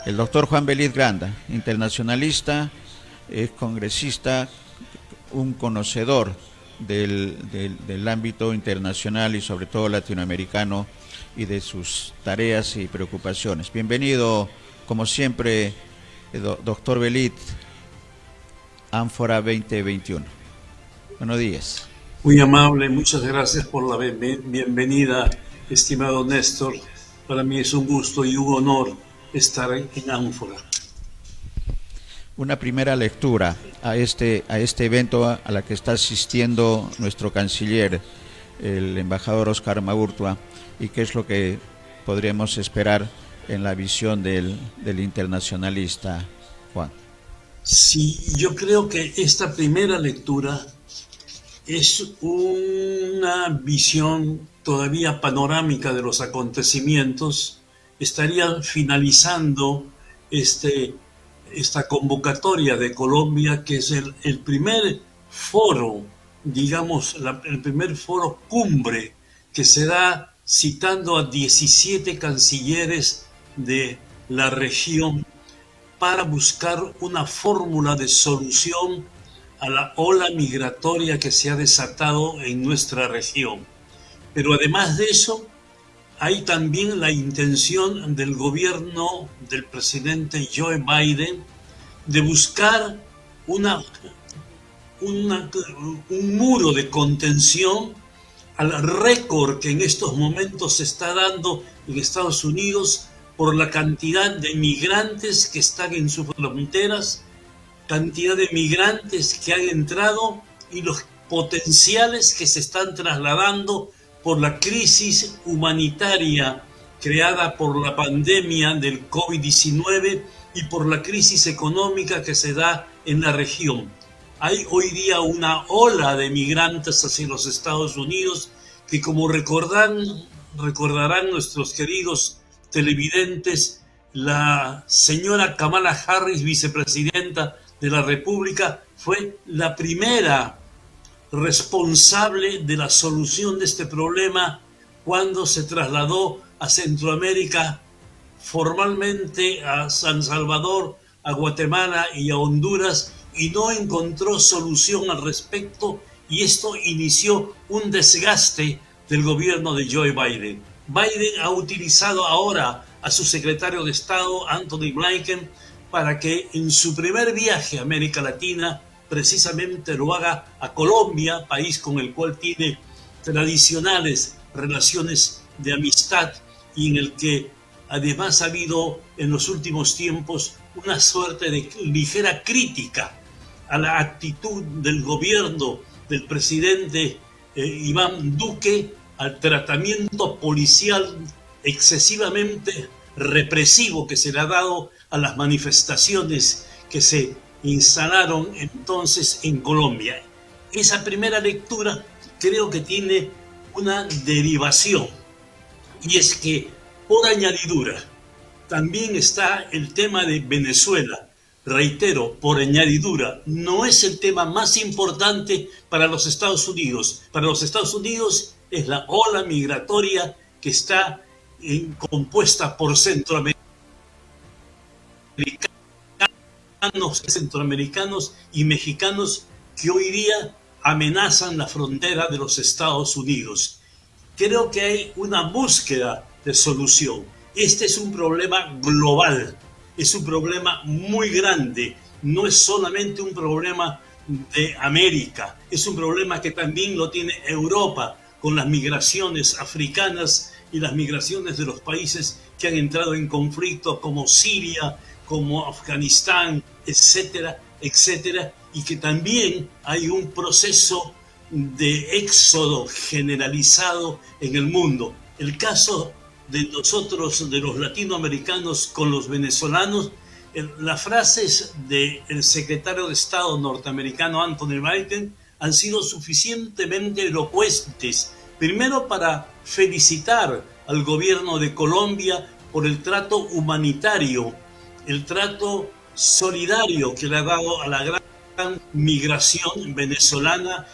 El doctor Juan Belit Granda, internacionalista, es congresista, un conocedor del ámbito internacional y sobre todo latinoamericano y de sus tareas y preocupaciones. Bienvenido, como siempre, doctor Belit, Ánfora 2021. Buenos días. Muy amable, muchas gracias por la bienvenida, estimado Néstor. Para mí es un gusto y un honor estar en Ánfora. Una primera lectura a este evento a la que está asistiendo nuestro canciller, el embajador Oscar Maurtua, y qué es lo que podríamos esperar en la visión del internacionalista, Juan. Sí, yo creo que esta primera lectura es una visión todavía panorámica de los acontecimientos. Estaría finalizando esta convocatoria de Colombia, que es el primer foro, digamos, el primer foro cumbre que se da citando a 17 cancilleres de la región para buscar una fórmula de solución a la ola migratoria que se ha desatado en nuestra región. Pero además de eso, hay también la intención del gobierno del presidente Joe Biden de buscar un muro de contención al récord que en estos momentos se está dando en Estados Unidos por la cantidad de migrantes que están en sus fronteras, cantidad de migrantes que han entrado y los potenciales que se están trasladando por la crisis humanitaria creada por la pandemia del COVID-19 y por la crisis económica que se da en la región. Hay hoy día una ola de migrantes hacia los Estados Unidos que, como recordarán nuestros queridos televidentes, la señora Kamala Harris, vicepresidenta de la República, fue la primera responsable de la solución de este problema cuando se trasladó a Centroamérica, formalmente a San Salvador, a Guatemala y a Honduras, y no encontró solución al respecto, y esto inició un desgaste del gobierno de Joe Biden. Biden ha utilizado ahora a su secretario de Estado, Anthony Blinken, para que en su primer viaje a América Latina precisamente lo haga a Colombia, país con el cual tiene tradicionales relaciones de amistad y en el que además ha habido en los últimos tiempos una suerte de ligera crítica a la actitud del gobierno del presidente Iván Duque, al tratamiento policial excesivamente represivo que se le ha dado a las manifestaciones que se instalaron entonces en Colombia. Esa primera lectura creo que tiene una derivación, y es que, por añadidura, también está el tema de Venezuela. Reitero, por añadidura, no es el tema más importante para los Estados Unidos. Para los Estados Unidos es la ola migratoria que está compuesta por centroamericanos y mexicanos que hoy día amenazan la frontera de los Estados Unidos. Creo que hay una búsqueda de solución. Este es un problema global, es un problema muy grande, no es solamente un problema de América, es un problema que también lo tiene Europa con las migraciones africanas y las migraciones de los países que han entrado en conflicto como Siria, como Afganistán, etcétera, etcétera, y que también hay un proceso de éxodo generalizado en el mundo. El caso de nosotros, de los latinoamericanos con los venezolanos, las frases del secretario de Estado norteamericano Anthony Blinken han sido suficientemente elocuentes, primero para felicitar al gobierno de Colombia por el trato humanitario, el trato solidario que le ha dado a la gran migración venezolana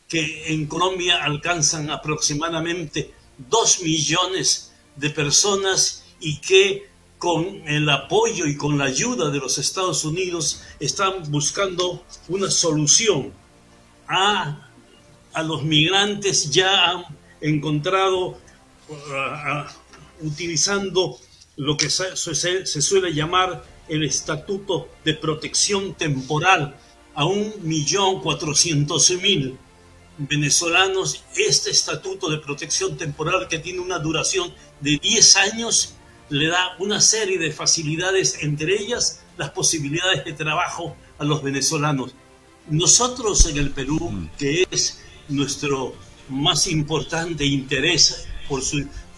que en Colombia alcanzan aproximadamente 2 millones de personas y que con el apoyo y con la ayuda de los Estados Unidos, están buscando una solución a los migrantes. Ya han encontrado, utilizando lo que se suele llamar el Estatuto de Protección Temporal, a 1.400.000 venezolanos. Este Estatuto de Protección Temporal, que tiene una duración de 10 años, le da una serie de facilidades, entre ellas las posibilidades de trabajo a los venezolanos. Nosotros en el Perú, que es nuestro más importante interés,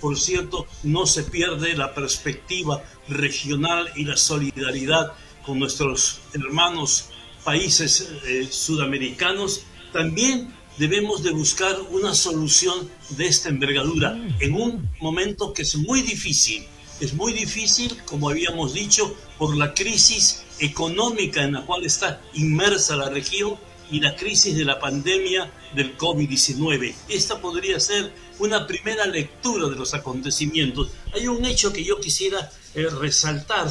por cierto, no se pierde la perspectiva regional y la solidaridad con nuestros hermanos países sudamericanos. También debemos de buscar una solución de esta envergadura en un momento que es muy difícil. Es muy difícil, como habíamos dicho, por la crisis económica en la cual está inmersa la región y la crisis de la pandemia del COVID-19. Esta podría ser una primera lectura de los acontecimientos. Hay un hecho que yo quisiera resaltar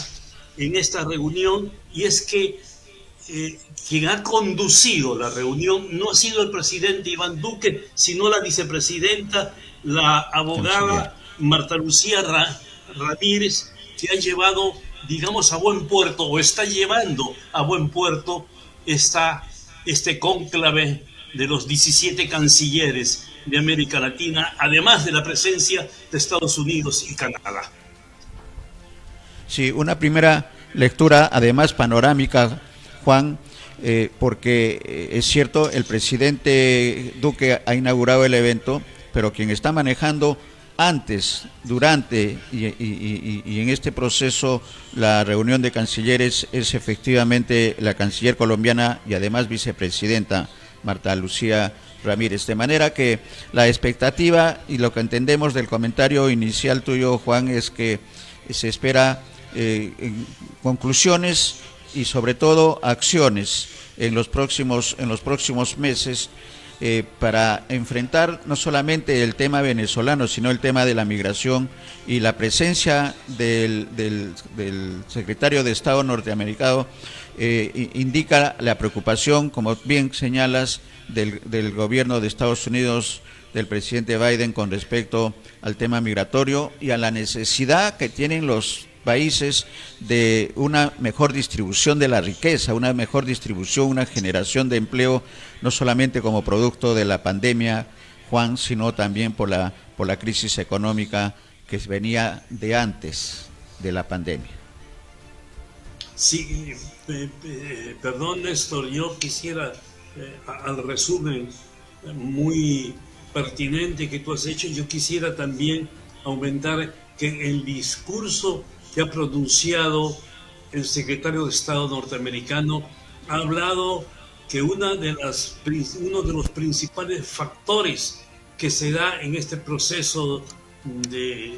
en esta reunión, y es que quien ha conducido la reunión no ha sido el presidente Iván Duque, sino la vicepresidenta, la abogada Marta Lucía Ramírez, que ha llevado, digamos, a buen puerto, o está llevando a buen puerto este cónclave de los 17 cancilleres de América Latina, además de la presencia de Estados Unidos y Canadá. Sí, una primera lectura, además panorámica, Juan, porque es cierto, el presidente Duque ha inaugurado el evento, pero quien está manejando antes, durante y en este proceso la reunión de cancilleres es efectivamente la canciller colombiana y además vicepresidenta Marta Lucía Ramírez. De manera que la expectativa y lo que entendemos del comentario inicial tuyo, Juan, es que se espera conclusiones y sobre todo acciones en los próximos meses para enfrentar no solamente el tema venezolano, sino el tema de la migración, y la presencia del secretario de Estado norteamericano indica la preocupación, como bien señalas, del gobierno de Estados Unidos, del presidente Biden, con respecto al tema migratorio y a la necesidad que tienen los países de una mejor distribución de la riqueza, una mejor distribución, una generación de empleo, no solamente como producto de la pandemia, Juan, sino también por la crisis económica que venía de antes de la pandemia. Sí, perdón, Néstor, yo quisiera, al resumen muy pertinente que tú has hecho, yo quisiera también aumentar que el discurso que ha pronunciado el secretario de Estado norteamericano ha hablado que uno de los principales factores que se da en este proceso de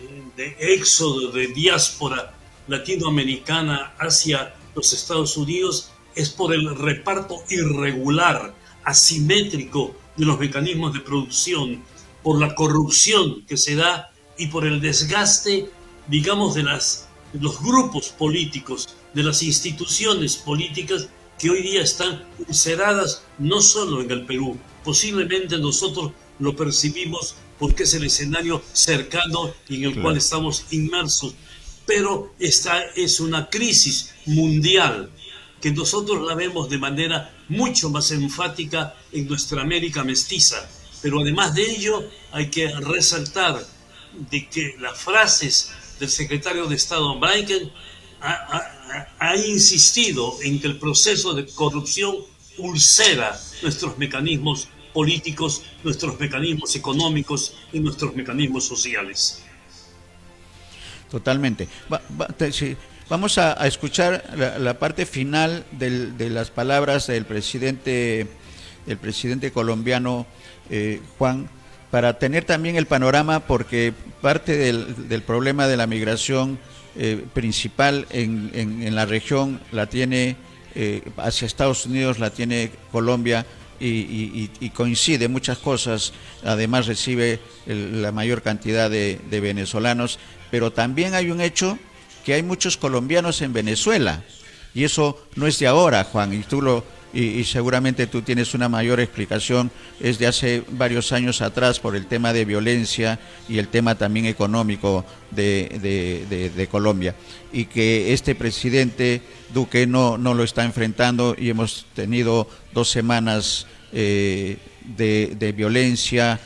éxodo, de diáspora latinoamericana hacia los Estados Unidos, es por el reparto irregular, asimétrico de los mecanismos de producción, por la corrupción que se da y por el desgaste, digamos, de los grupos políticos, de las instituciones políticas que hoy día están ulceradas no solo en el Perú. Posiblemente nosotros lo percibimos porque es el escenario cercano en el cual estamos inmersos, pero esta es una crisis mundial que nosotros la vemos de manera mucho más enfática en nuestra América mestiza. Pero además de ello hay que resaltar de que las frases del secretario de Estado Blinken ha insistido en que el proceso de corrupción ulcera nuestros mecanismos políticos, nuestros mecanismos económicos y nuestros mecanismos sociales. Totalmente. Sí. Vamos a escuchar la parte final de las palabras del presidente colombiano, Juan, para tener también el panorama, porque parte del problema de la migración principal en la región la tiene hacia Estados Unidos, la tiene Colombia, y coincide muchas cosas. Además recibe la mayor cantidad de venezolanos, pero también hay un hecho que hay muchos colombianos en Venezuela. Y eso no es de ahora, Juan, y seguramente tú tienes una mayor explicación, es de hace varios años atrás por el tema de violencia y el tema también económico de Colombia, y que este presidente Duque no lo está enfrentando, y hemos tenido 2 semanas de violencia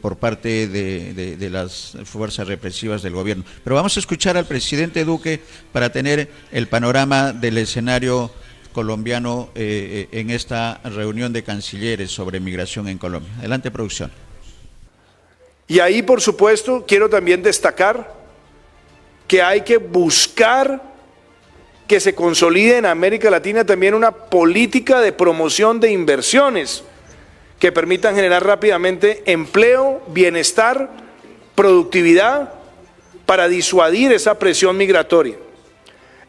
por parte de las fuerzas represivas del gobierno. Pero vamos a escuchar al presidente Duque para tener el panorama del escenario colombiano en esta reunión de cancilleres sobre migración en Colombia. Adelante, producción. Y ahí, por supuesto, quiero también destacar que hay que buscar que se consolide en América Latina también una política de promoción de inversiones que permitan generar rápidamente empleo, bienestar, productividad, para disuadir esa presión migratoria.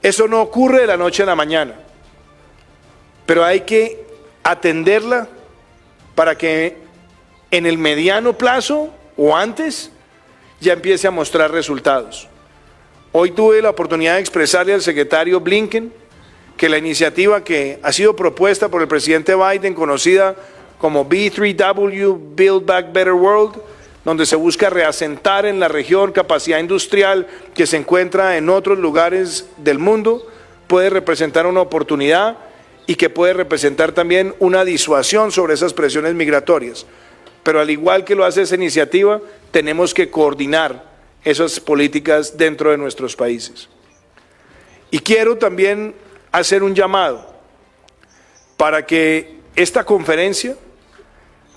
Eso no ocurre de la noche a la mañana, pero hay que atenderla para que en el mediano plazo o antes ya empiece a mostrar resultados. Hoy tuve la oportunidad de expresarle al secretario Blinken que la iniciativa que ha sido propuesta por el presidente Biden, conocida como B3W, Build Back Better World, donde se busca reasentar en la región capacidad industrial que se encuentra en otros lugares del mundo, puede representar una oportunidad y que puede representar también una disuasión sobre esas presiones migratorias. Pero al igual que lo hace esa iniciativa, tenemos que coordinar esas políticas dentro de nuestros países. Y quiero también hacer un llamado para que esta conferencia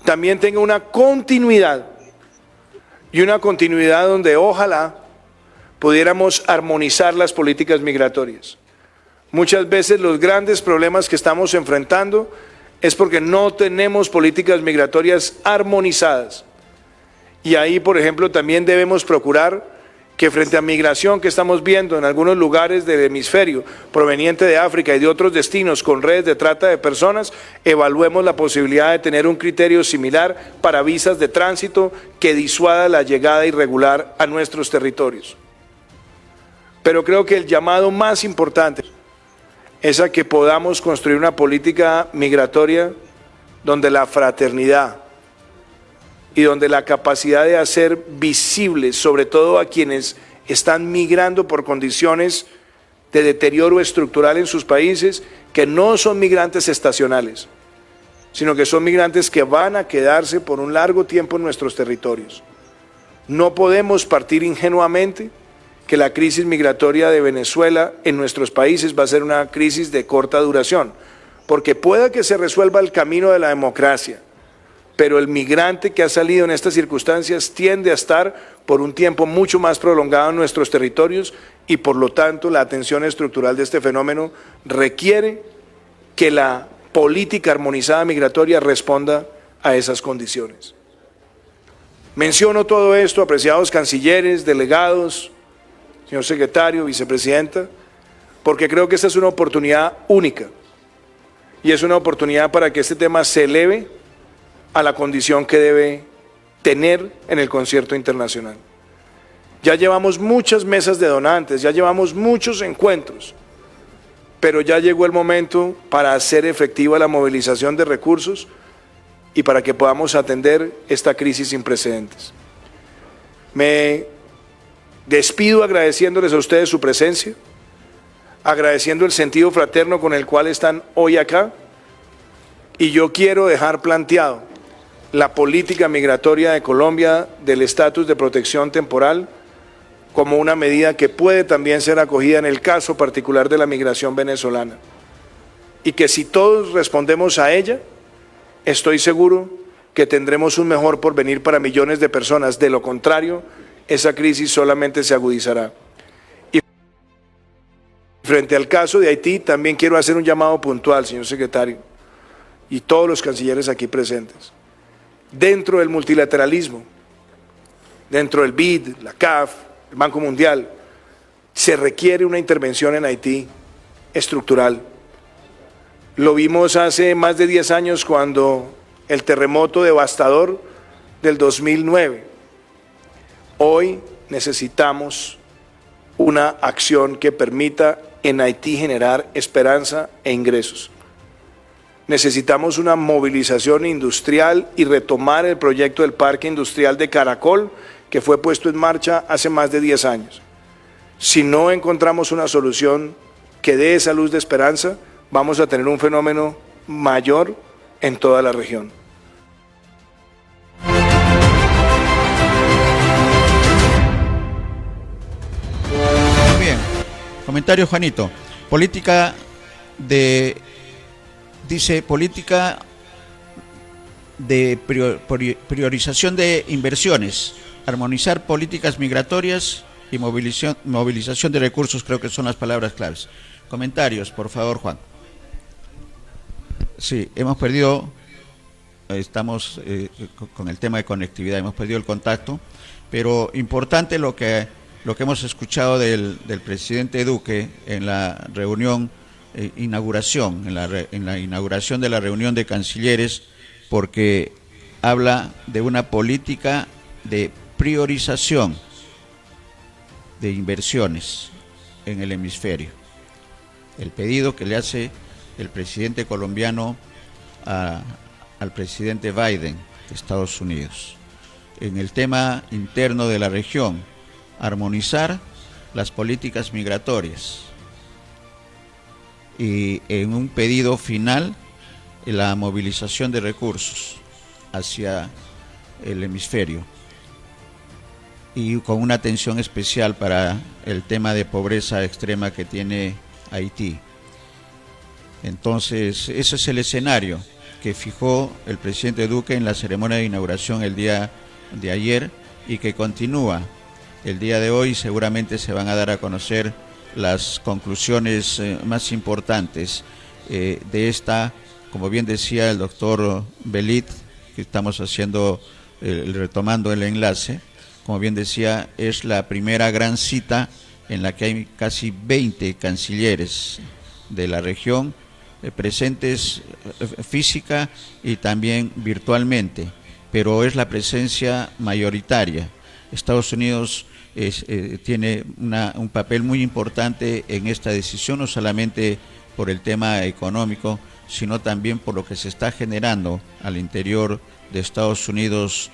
también tenga una continuidad, y una continuidad donde ojalá pudiéramos armonizar las políticas migratorias. Muchas veces los grandes problemas que estamos enfrentando es porque no tenemos políticas migratorias armonizadas. Y ahí, por ejemplo, también debemos procurar que frente a migración que estamos viendo en algunos lugares del hemisferio, proveniente de África y de otros destinos con redes de trata de personas, evaluemos la posibilidad de tener un criterio similar para visas de tránsito que disuada la llegada irregular a nuestros territorios. Pero creo que el llamado más importante es a que podamos construir una política migratoria donde la fraternidad y donde la capacidad de hacer visible, sobre todo a quienes están migrando por condiciones de deterioro estructural en sus países, que no son migrantes estacionales, sino que son migrantes que van a quedarse por un largo tiempo en nuestros territorios. No podemos partir ingenuamente que la crisis migratoria de Venezuela en nuestros países va a ser una crisis de corta duración, porque pueda que se resuelva el camino de la democracia, pero el migrante que ha salido en estas circunstancias tiende a estar por un tiempo mucho más prolongado en nuestros territorios, y por lo tanto la atención estructural de este fenómeno requiere que la política armonizada migratoria responda a esas condiciones. Menciono todo esto, apreciados cancilleres, delegados, señor secretario, vicepresidenta, porque creo que esta es una oportunidad única, y es una oportunidad para que este tema se eleve a la condición que debe tener en el concierto internacional. Ya llevamos muchas mesas de donantes, ya llevamos muchos encuentros, pero ya llegó el momento para hacer efectiva la movilización de recursos y para que podamos atender esta crisis sin precedentes. Me despido agradeciéndoles a ustedes su presencia, agradeciendo el sentido fraterno con el cual están hoy acá, y yo quiero dejar planteado la política migratoria de Colombia del estatus de protección temporal como una medida que puede también ser acogida en el caso particular de la migración venezolana, y que si todos respondemos a ella, estoy seguro que tendremos un mejor porvenir para millones de personas. De lo contrario, esa crisis solamente se agudizará. Y frente al caso de Haití, también quiero hacer un llamado puntual, señor secretario, y todos los cancilleres aquí presentes. Dentro del multilateralismo, dentro del BID, la CAF, el Banco Mundial, se requiere una intervención en Haití estructural. Lo vimos hace más de 10 años cuando el terremoto devastador del 2009. Hoy necesitamos una acción que permita en Haití generar esperanza e ingresos. Necesitamos una movilización industrial y retomar el proyecto del Parque Industrial de Caracol, que fue puesto en marcha hace más de 10 años. Si no encontramos una solución que dé esa luz de esperanza, vamos a tener un fenómeno mayor en toda la región. Muy bien. Comentario, Juanito. Dice política de priorización de inversiones, armonizar políticas migratorias y movilización de recursos, creo que son las palabras claves. Comentarios, por favor, Juan. Sí, hemos perdido, estamos con el tema de conectividad, hemos perdido el contacto, pero importante lo que hemos escuchado del presidente Duque en la reunión inauguración, en la inauguración de la reunión de cancilleres, porque habla de una política de priorización de inversiones en el hemisferio. El pedido que le hace el presidente colombiano al presidente Biden de Estados Unidos. En el tema interno de la región, armonizar las políticas migratorias. Y en un pedido final, la movilización de recursos hacia el hemisferio y con una atención especial para el tema de pobreza extrema que tiene Haití. Entonces, ese es el escenario que fijó el presidente Duque en la ceremonia de inauguración el día de ayer y que continúa el día de hoy. Seguramente se van a dar a conocer las conclusiones más importantes de esta, como bien decía el doctor Belit, que estamos haciendo, retomando el enlace, como bien decía, es la primera gran cita en la que hay casi 20 cancilleres de la región presentes física y también virtualmente, pero es la presencia mayoritaria. Estados Unidos tiene un papel muy importante en esta decisión, no solamente por el tema económico, sino también por lo que se está generando al interior de Estados Unidos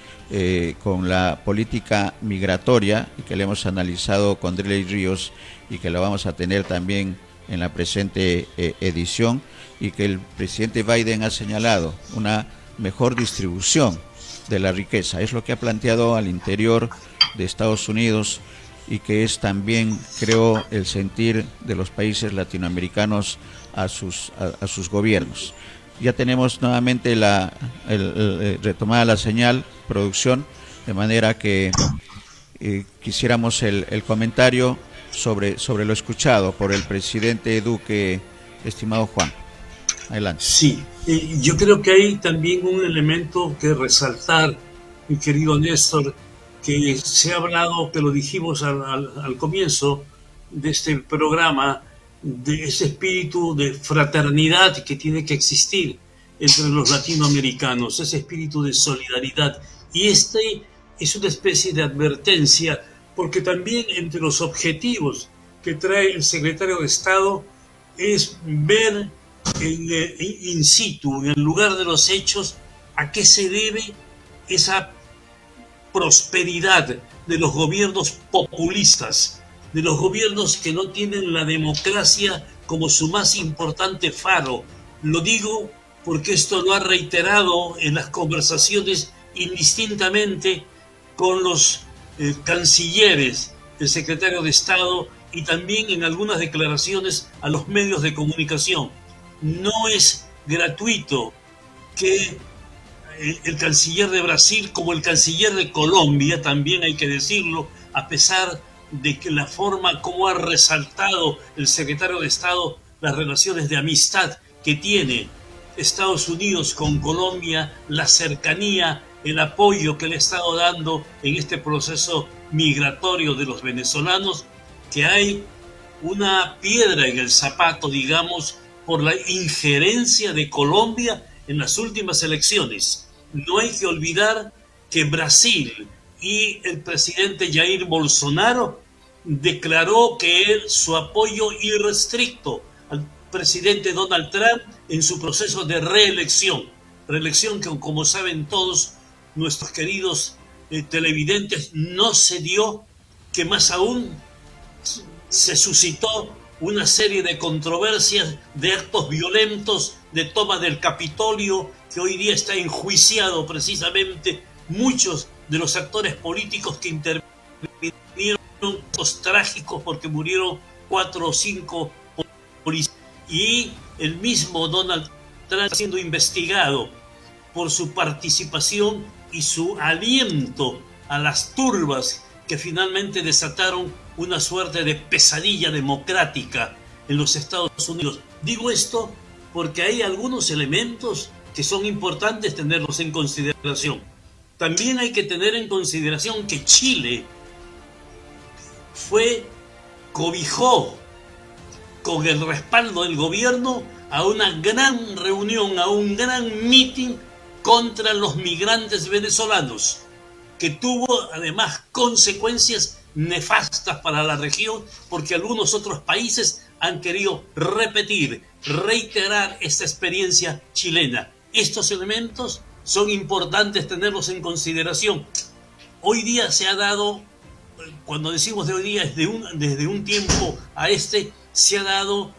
con la política migratoria, y que le hemos analizado con Dreley Ríos y que la vamos a tener también en la presente edición, y que el presidente Biden ha señalado una mejor distribución de la riqueza. Es lo que ha planteado al interior de Estados Unidos y que es también, creo, el sentir de los países latinoamericanos a sus gobiernos. Ya tenemos nuevamente retomada la señal, producción, de manera que quisiéramos el comentario sobre lo escuchado por el presidente Duque, estimado Juan. Adelante. Sí, yo creo que hay también un elemento que resaltar, mi querido Néstor, que se ha hablado, que lo dijimos al comienzo de este programa, de ese espíritu de fraternidad que tiene que existir entre los latinoamericanos, ese espíritu de solidaridad. Y este es una especie de advertencia, porque también entre los objetivos que trae el secretario de Estado es ver in situ, en el lugar de los hechos, a qué se debe esa prosperidad de los gobiernos populistas, de los gobiernos que no tienen la democracia como su más importante faro. Lo digo porque esto lo ha reiterado en las conversaciones indistintamente con los cancilleres, el secretario de Estado, y también en algunas declaraciones a los medios de comunicación. No es gratuito que el canciller de Brasil, como el canciller de Colombia, también hay que decirlo, a pesar de que la forma como ha resaltado el secretario de Estado las relaciones de amistad que tiene Estados Unidos con Colombia, la cercanía, el apoyo que le ha estado dando en este proceso migratorio de los venezolanos, que hay una piedra en el zapato, digamos, por la injerencia de Colombia en las últimas elecciones. No hay que olvidar que Brasil y el presidente Jair Bolsonaro declaró su apoyo irrestricto al presidente Donald Trump en su proceso de reelección que, como saben todos nuestros queridos televidentes, no se dio, que más aún se suscitó una serie de controversias, de actos violentos, de toma del Capitolio, que hoy día está enjuiciado precisamente muchos de los actores políticos que intervinieron, los trágicos porque murieron 4 o 5 policías, y el mismo Donald Trump siendo investigado por su participación y su aliento a las turbas que finalmente desataron una suerte de pesadilla democrática en los Estados Unidos. Digo esto porque hay algunos elementos que son importantes tenerlos en consideración. También hay que tener en consideración que Chile cobijó con el respaldo del gobierno a una gran reunión, a un gran meeting contra los migrantes venezolanos, que tuvo además consecuencias nefastas para la región, porque algunos otros países han querido reiterar esta experiencia chilena. Estos elementos son importantes tenerlos en consideración. Hoy día se ha dado, cuando decimos de hoy día, desde un tiempo a se ha dado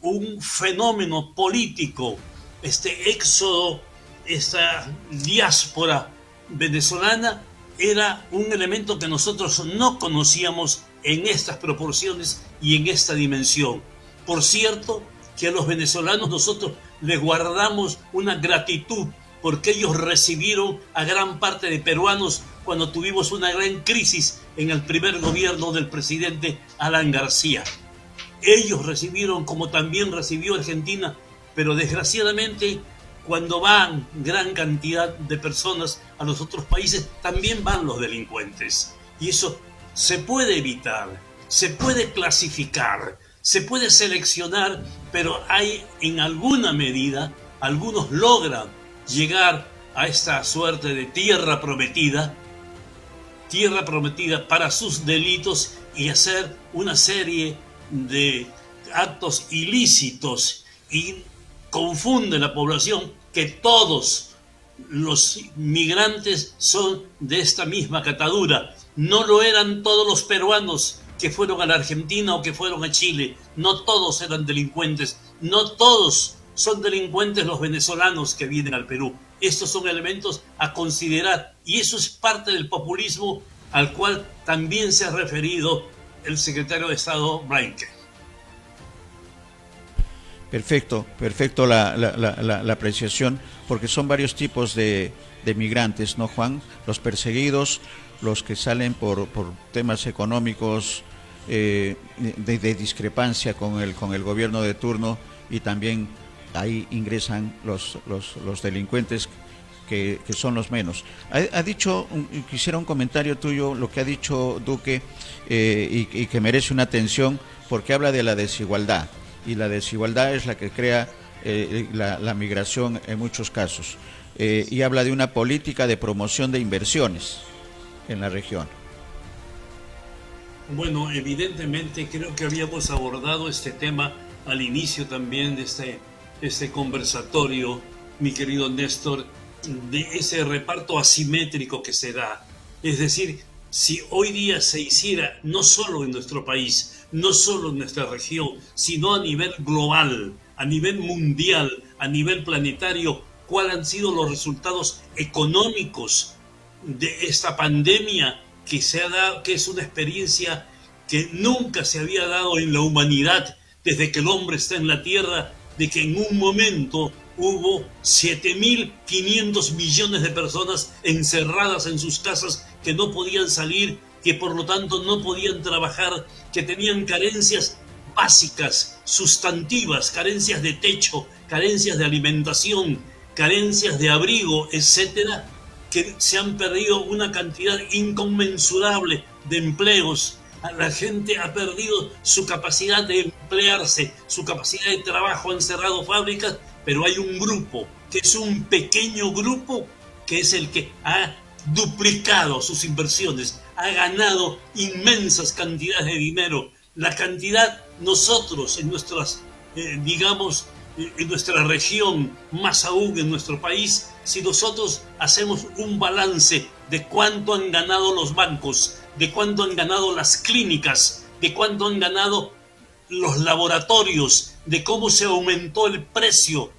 un fenómeno político, este éxodo, esta diáspora venezolana, era un elemento que nosotros no conocíamos en estas proporciones y en esta dimensión. Por cierto, que a los venezolanos nosotros les guardamos una gratitud porque ellos recibieron a gran parte de peruanos cuando tuvimos una gran crisis en el primer gobierno del presidente Alan García. Ellos recibieron, como también recibió Argentina, pero desgraciadamente cuando van gran cantidad de personas a los otros países, también van los delincuentes. Y eso se puede evitar, se puede clasificar, se puede seleccionar, pero hay en alguna medida, algunos logran llegar a esta suerte de tierra prometida para sus delitos y hacer una serie de actos ilícitos, y confunde la población que todos los migrantes son de esta misma catadura. No lo eran todos los peruanos que fueron a la Argentina o que fueron a Chile. No todos eran delincuentes. No todos son delincuentes los venezolanos que vienen al Perú. Estos son elementos a considerar, y eso es parte del populismo al cual también se ha referido el secretario de Estado Blinken. Perfecto la apreciación, porque son varios tipos de migrantes, ¿no, Juan? Los perseguidos, los que salen por temas económicos, de discrepancia con el gobierno de turno, y también ahí ingresan los delincuentes que son los menos. Ha dicho, quisiera un comentario tuyo, lo que ha dicho Duque, y que merece una atención, porque habla de la desigualdad. Y la desigualdad es la que crea la migración en muchos casos. Y habla de una política de promoción de inversiones en la región. Bueno, evidentemente creo que habíamos abordado este tema al inicio también de este conversatorio, mi querido Néstor, de ese reparto asimétrico que se da. Es decir, si hoy día se hiciera, no solo en nuestro país, no solo en nuestra región, sino a nivel global, a nivel mundial, a nivel planetario, cuáles han sido los resultados económicos de esta pandemia que se ha dado, que es una experiencia que nunca se había dado en la humanidad desde que el hombre está en la Tierra, de que en un momento hubo 7.500 millones de personas encerradas en sus casas que no podían salir, que por lo tanto no podían trabajar, que tenían carencias básicas, sustantivas, carencias de techo, carencias de alimentación, carencias de abrigo, etcétera, que se han perdido una cantidad inconmensurable de empleos. La gente ha perdido su capacidad de emplearse, su capacidad de trabajo, han cerrado fábricas, pero hay un grupo, que es un pequeño grupo, que es el que ha duplicado sus inversiones, ha ganado inmensas cantidades de dinero. La cantidad, nosotros en nuestras, en nuestra región, más aún en nuestro país, si nosotros hacemos un balance de cuánto han ganado los bancos, de cuánto han ganado las clínicas, de cuánto han ganado los laboratorios, de cómo se aumentó el precio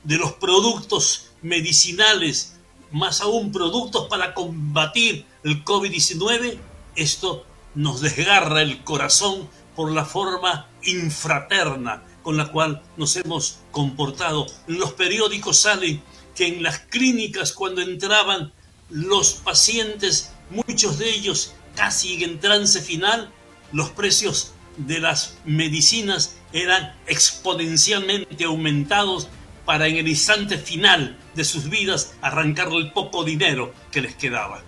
de los productos medicinales, más aún productos para combatir el COVID-19, esto nos desgarra el corazón por la forma infraterna con la cual nos hemos comportado. En los periódicos sale que en las clínicas, cuando entraban los pacientes, muchos de ellos casi en trance final, los precios de las medicinas eran exponencialmente aumentados para en el instante final de sus vidas arrancarle el poco dinero que les quedaba.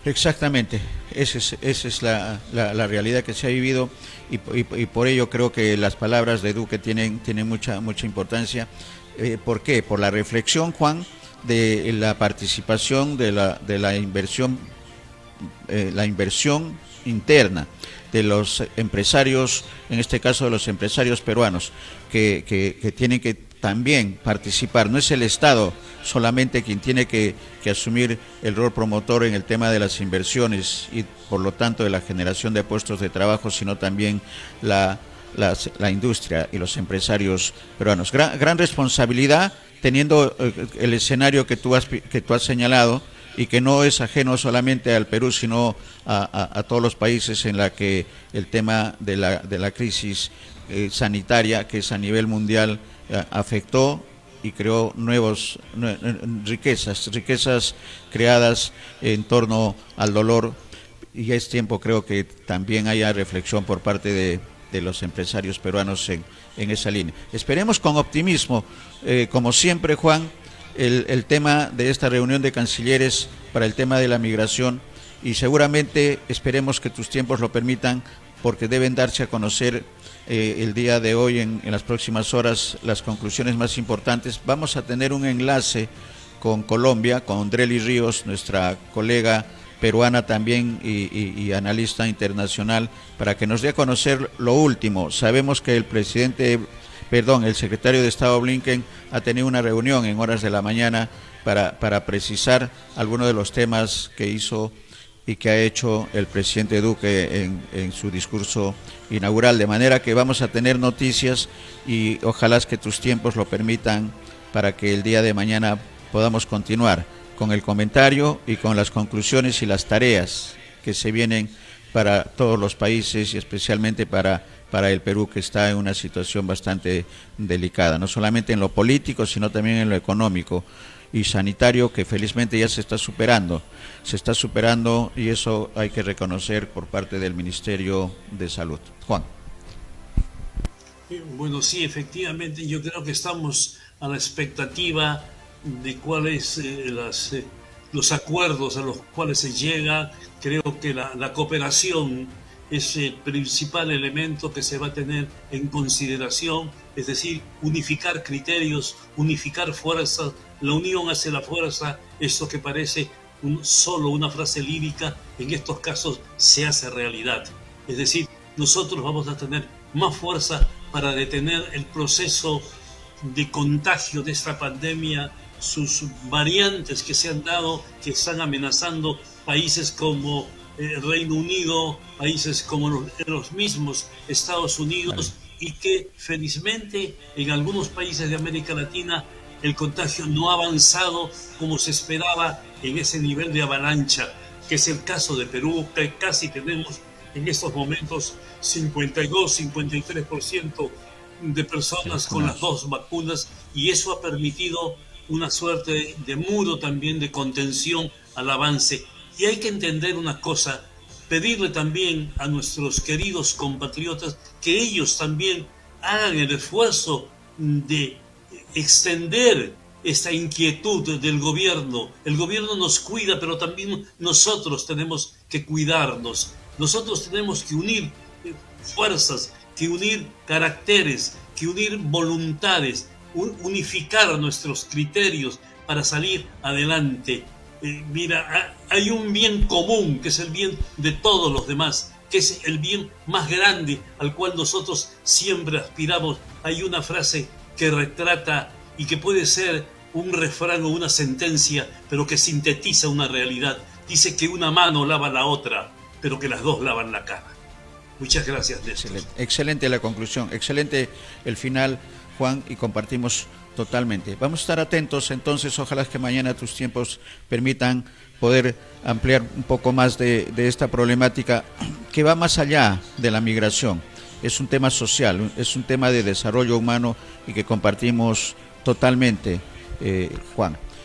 Exactamente, esa es la realidad que se ha vivido y por ello creo que las palabras de Duque tienen mucha importancia. ¿Por qué? Por la reflexión, Juan, de la participación de la inversión, la inversión interna de los empresarios, en este caso de los empresarios peruanos, que tienen que también participar. No es el Estado solamente quien tiene que asumir el rol promotor en el tema de las inversiones y por lo tanto de la generación de puestos de trabajo, sino también la industria y los empresarios peruanos. Gran responsabilidad teniendo el escenario que tú has señalado y que no es ajeno solamente al Perú, sino a todos los países en la que el tema de la crisis sanitaria, que es a nivel mundial, afectó y creó riquezas creadas en torno al dolor, y es tiempo, creo, que también haya reflexión por parte de los empresarios peruanos en esa línea. Esperemos con optimismo, como siempre, Juan, el tema de esta reunión de cancilleres para el tema de la migración, y seguramente esperemos que tus tiempos lo permitan, porque deben darse a conocer el día de hoy, en las próximas horas, las conclusiones más importantes. Vamos a tener un enlace con Colombia, con Drely Ríos, nuestra colega peruana también y analista internacional, para que nos dé a conocer lo último. Sabemos que el secretario de Estado Blinken ha tenido una reunión en horas de la mañana para precisar algunos de los temas que hizo y que ha hecho el presidente Duque en su discurso inaugural, de manera que vamos a tener noticias y ojalá que tus tiempos lo permitan para que el día de mañana podamos continuar con el comentario y con las conclusiones y las tareas que se vienen para todos los países y especialmente para el Perú, que está en una situación bastante delicada, no solamente en lo político, sino también en lo económico y sanitario, que felizmente ya se está superando y eso hay que reconocer por parte del Ministerio de Salud. Juan. Bueno, sí, efectivamente, yo creo que estamos a la expectativa de cuáles los acuerdos a los cuales se llega. Creo que la cooperación es el principal elemento que se va a tener en consideración, es decir, unificar criterios, unificar fuerzas. La unión hace la fuerza, esto que parece solo una frase lírica, en estos casos se hace realidad. Es decir, nosotros vamos a tener más fuerza para detener el proceso de contagio de esta pandemia, sus variantes que se han dado, que están amenazando países como Reino Unido, países como los mismos Estados Unidos, y que felizmente en algunos países de América Latina el contagio no ha avanzado como se esperaba en ese nivel de avalancha, que es el caso de Perú, que casi tenemos en estos momentos 52-53% de personas con las 2 vacunas, y eso ha permitido una suerte de muro también de contención al avance. Y hay que entender una cosa, pedirle también a nuestros queridos compatriotas que ellos también hagan el esfuerzo de extender esta inquietud del gobierno. El gobierno nos cuida, pero también nosotros tenemos que cuidarnos. Nosotros tenemos que unir fuerzas, que unir caracteres, que unir voluntades, unificar nuestros criterios para salir adelante. Mira, hay un bien común, que es el bien de todos los demás, que es el bien más grande al cual nosotros siempre aspiramos. Hay una frase que retrata y que puede ser un refrán o una sentencia, pero que sintetiza una realidad. Dice que una mano lava la otra, pero que las dos lavan la cara. Muchas gracias, Néstor. Excelente la conclusión, excelente el final, Juan, y compartimos totalmente. Vamos a estar atentos, entonces, ojalá que mañana tus tiempos permitan poder ampliar un poco más de esta problemática que va más allá de la migración. Es un tema social, es un tema de desarrollo humano y que compartimos totalmente, Juan.